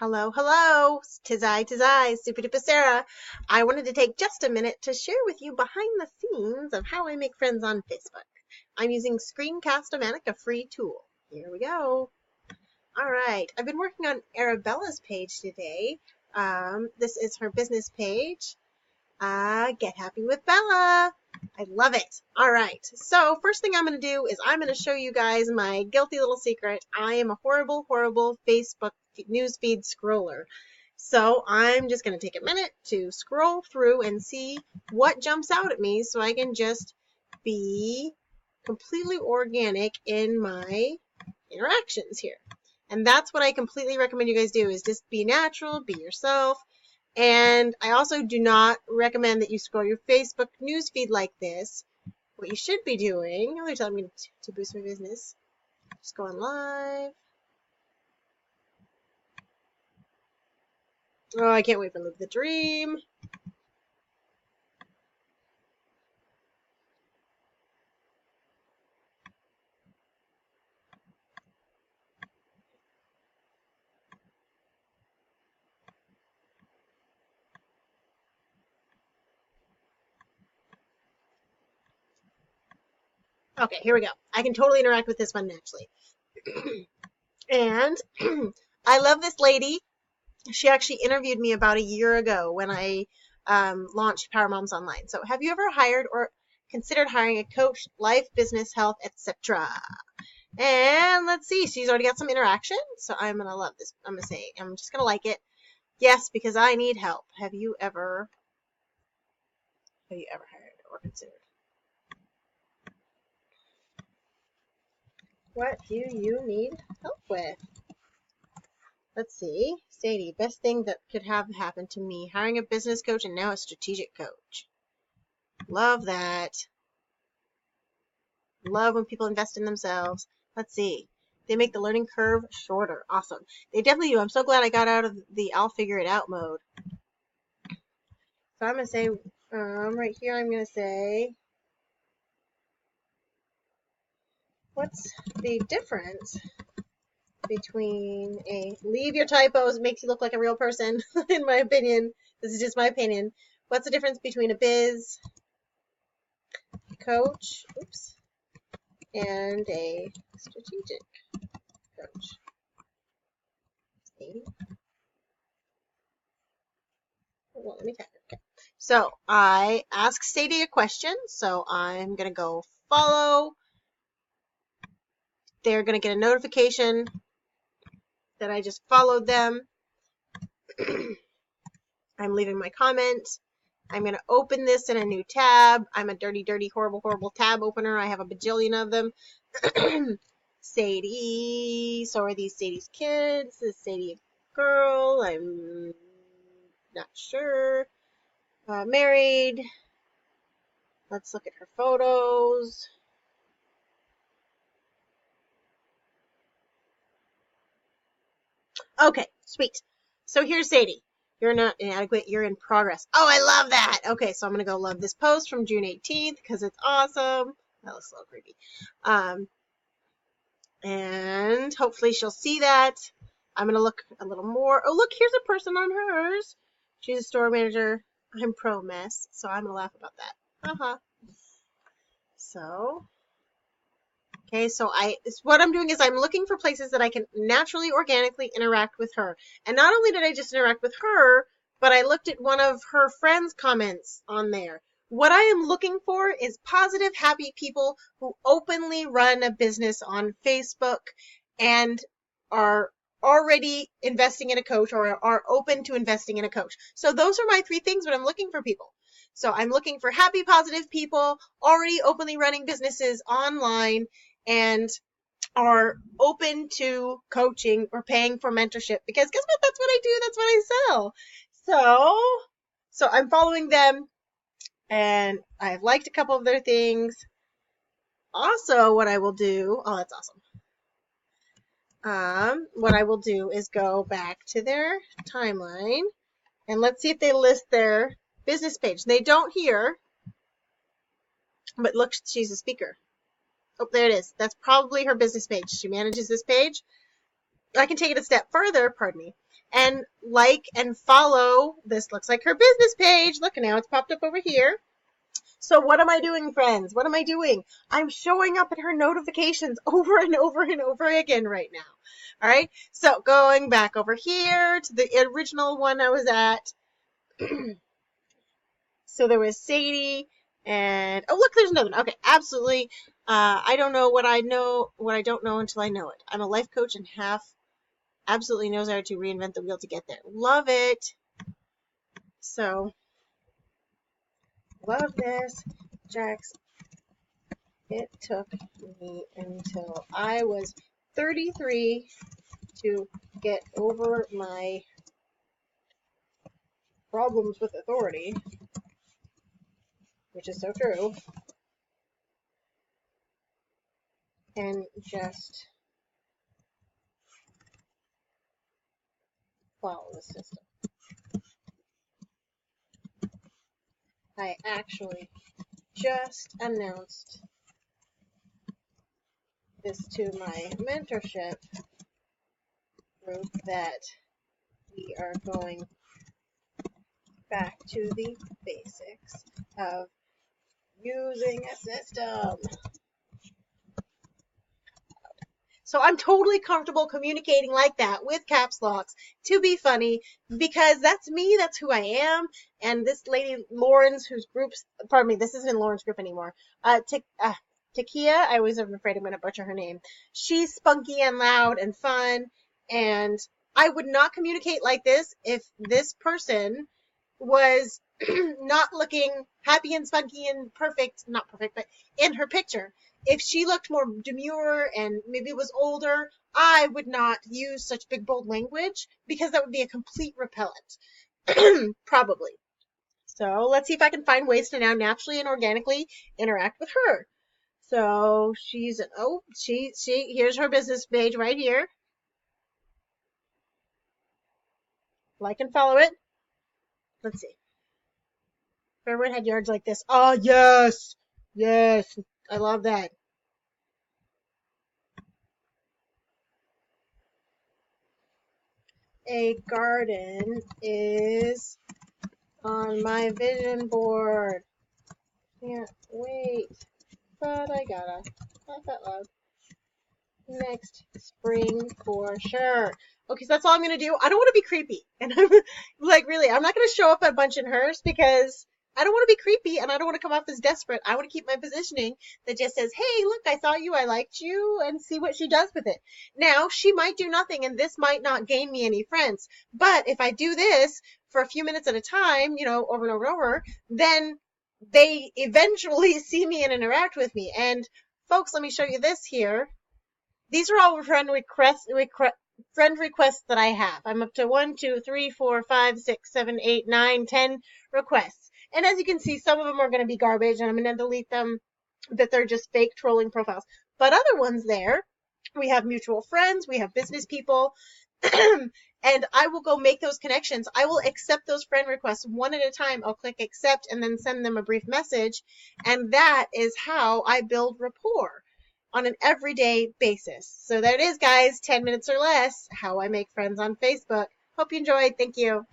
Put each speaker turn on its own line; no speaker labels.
Hello, hello. Tis I, Super Duper Sarah. I wanted to take just a minute to share with you behind the scenes of how I make friends on Facebook. I'm using Screencast-O-Matic, a free tool. Here we go. All right. I've been working on Arabella's page today. This is her business page. Get happy with Bella. I love it. All right. So first thing I'm going to do is I'm going to show you guys my guilty little secret. I am a horrible, horrible Facebook newsfeed scroller. So I'm just going to take a minute to scroll through and see what jumps out at me so I can just be completely organic in my interactions here. And that's what I completely recommend you guys do, is just be natural, be yourself. And I also do not recommend that you scroll your Facebook newsfeed like this. What you should be doing, let me tell me to boost my business, just go on live. Oh, I can't wait for Live the Dream. Okay, here we go. I can totally interact with this one naturally. And I love this lady. She actually interviewed me about a year ago when I launched Power Moms Online. So have you ever hired or considered hiring a coach, life, business, health, etc.? And let's see, she's already got some interaction, so I'm going to love this. I'm going to say, I'm just going to like it. Yes, because I need help. Have you ever hired or considered? What do you need help with? Let's see. Sadie, best thing that could have happened to me, hiring a business coach and now a strategic coach. Love that. Love when people invest in themselves. Let's see. They make the learning curve shorter. Awesome. They definitely do. I'm so glad I got out of the I'll figure it out mode. So I'm going to say, right here, I'm going to say, what's the difference between leave your typos, it makes you look like a real person, in my opinion. This is just my opinion. What's the difference between a biz coach, and a strategic coach? Well, let me type it. Okay. So I asked Sadie a question, so I'm going to go follow. They're going to get a notification that I just followed them. I'm leaving my comment. I'm going to open this in a new tab. I'm a dirty, dirty, horrible, horrible tab opener. I have a bajillion of them. Sadie. So are these Sadie's kids? Is Sadie a girl? I'm not sure. Married. Let's look at her photos. Okay, sweet. So here's Sadie. You're not inadequate. You're in progress. Oh, I love that. Okay, so I'm going to go love this post from June 18th because it's awesome. That looks a little creepy. And hopefully she'll see that. I'm going to look a little more. Oh, look, here's a person on hers. She's a store manager. I'm pro mess, so I'm going to laugh about that. So, okay, so what I'm doing is I'm looking for places that I can naturally, organically interact with her. And not only did I just interact with her, but I looked at one of her friends' comments on there. What I am looking for is positive, happy people who openly run a business on Facebook and are already investing in a coach or are open to investing in a coach. So those are my 3 things when I'm looking for people. So I'm looking for happy, positive people already openly running businesses online and are open to coaching or paying for mentorship, because guess what? That's what I do. That's what I sell. So I'm following them, and I've liked a couple of their things. Also, what I will do, oh, that's awesome. What I will do is go back to their timeline, and let's see if they list their business page. They don't here, but look, she's a speaker. Oh, there it is. That's probably her business page. She manages this page. I can take it a step further, pardon me, and like and follow. This looks like her business page. Look, now it's popped up over here. So what am I doing, friends? What am I doing? I'm showing up in her notifications over and over and over again right now. All right. So going back over here to the original one I was at. So there was Sadie and, oh, look, there's another one. Okay. Absolutely. I don't know what I don't know until I know it. I'm a life coach and absolutely knows how to reinvent the wheel to get there. Love it. So love this. Jax, it took me until I was 33 to get over my problems with authority, which is so true, and just follow the system. I actually just announced this to my mentorship group that we are going back to the basics of using a system. So I'm totally comfortable communicating like that with caps locks to be funny, because that's me, that's who I am. And this lady Lauren's, whose groups, pardon me, this isn't in Lauren's group anymore. Takia, I always am afraid I'm going to butcher her name. She's spunky and loud and fun, and I would not communicate like this if this person was not looking happy and spunky and perfect, not perfect, but in her picture. If she looked more demure and maybe was older, I would not use such big, bold language, because that would be a complete repellent. Probably. So let's see if I can find ways to now naturally and organically interact with her. So she's here's her business page right here. Like and follow it. Let's see. If everyone had yards like this. Oh, yes. Yes. I love that. A garden is on my vision board. Can't wait. But I gotta. Not that loud. Next spring for sure. Okay, so that's all I'm gonna do. I don't want to be creepy, and I'm like, really, I'm not gonna show up a bunch in hers, because I don't want to be creepy and I don't want to come off as desperate. I want to keep my positioning that just says, hey, look, I saw you, I liked you, and see what she does with it. Now, she might do nothing, and this might not gain me any friends, but if I do this for a few minutes at a time, over and over and over, then they eventually see me and interact with me. And folks, let me show you this here. These are all friend requests that I have. I'm up to 1, 2, 3, 4, 5, 6, 7, 8, 9, 10 requests. And as you can see, some of them are going to be garbage, and I'm going to delete them, that they're just fake trolling profiles. But other ones there, we have mutual friends, we have business people, and I will go make those connections. I will accept those friend requests one at a time. I'll click accept and then send them a brief message. And that is how I build rapport on an everyday basis. So there it is, guys. 10 minutes or less, how I make friends on Facebook. Hope you enjoyed. Thank you.